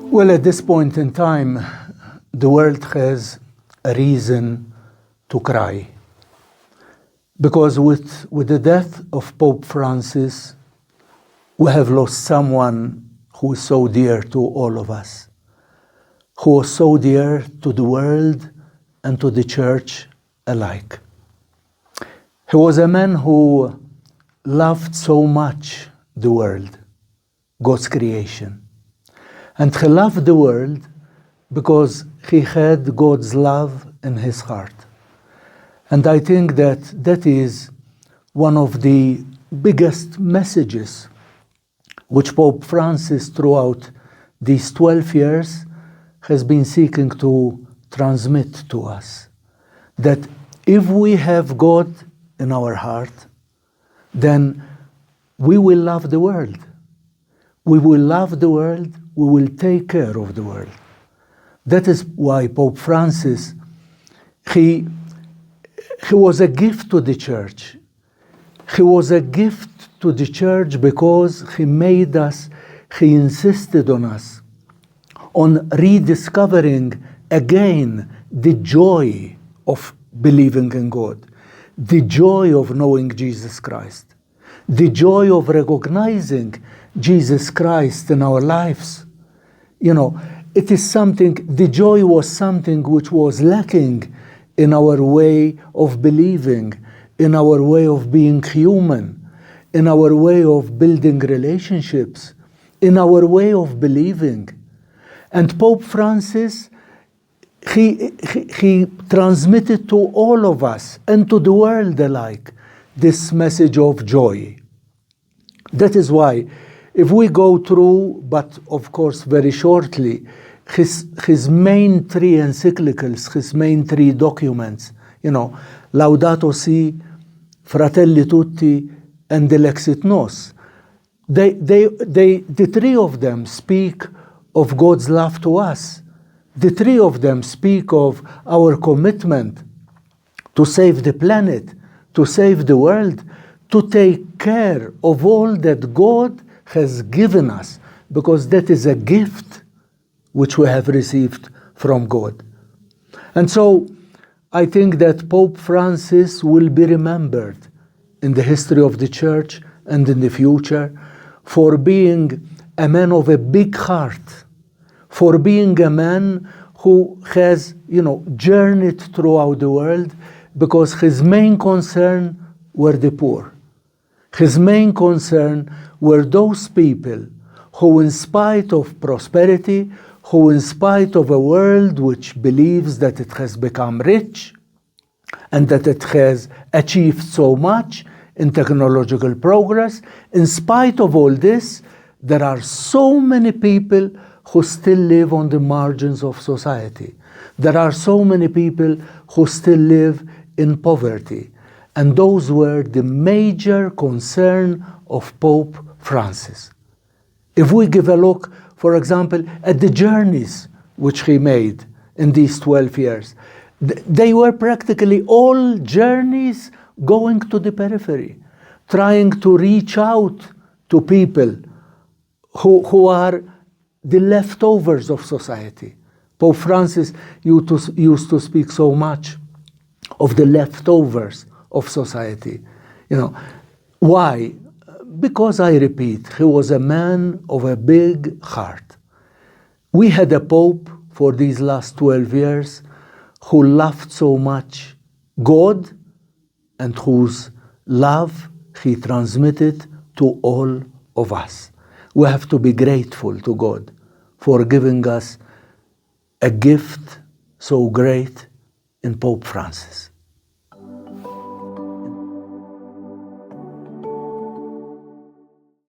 Well, at this point in time, the world has a reason to cry. Because with the death of Pope Francis, we have lost someone who is so dear to all of us, who was so dear to the world and to the church alike. He was a man who loved so much the world, God's creation. And he loved the world because he had God's love in his heart. And I think that is one of the biggest messages which Pope Francis throughout these 12 years has been seeking to transmit to us. That if we have God in our heart, then we will love the world. We will love the world, we will take care of the world. That is why Pope Francis, he was a gift to the church. He was a gift to the church because he made us, he insisted on us, on rediscovering again the joy of believing in God, the joy of knowing Jesus Christ, the joy of recognizing Jesus Christ in our lives. You know, it is something, the joy was something which was lacking in our way of believing, in our way of being human, in our way of building relationships, in our way of believing. And Pope Francis, he transmitted to all of us and to the world alike this message of joy. That is why, if we go through, but of course very shortly, his main three encyclicals, his main three documents, you know, Laudato Si, Fratelli Tutti, and Dilexit Nos, the three of them speak of God's love to us. The three of them speak of our commitment to save the planet, to save the world, to take care of all that God has given us, because that is a gift which we have received from God. And so I think that Pope Francis will be remembered in the history of the church and in the future for being a man of a big heart, for being a man who has, journeyed throughout the world, because his main concern were the poor. His main concern were those people who, in spite of prosperity, who in spite of a world which believes that it has become rich and that it has achieved so much in technological progress, in spite of all this, there are so many people who still live on the margins of society. There are so many people who still live in poverty. And those were the major concern of Pope Francis. If we give a look, for example, at the journeys which he made in these 12 years, they were practically all journeys going to the periphery, trying to reach out to people who are the leftovers of society. Pope Francis used to speak so much of the leftovers of society. Why? Because, I repeat, he was a man of a big heart. We had a pope for these last 12 years who loved so much God and whose love he transmitted to all of us. We have to be grateful to God for giving us a gift so great in Pope Francis.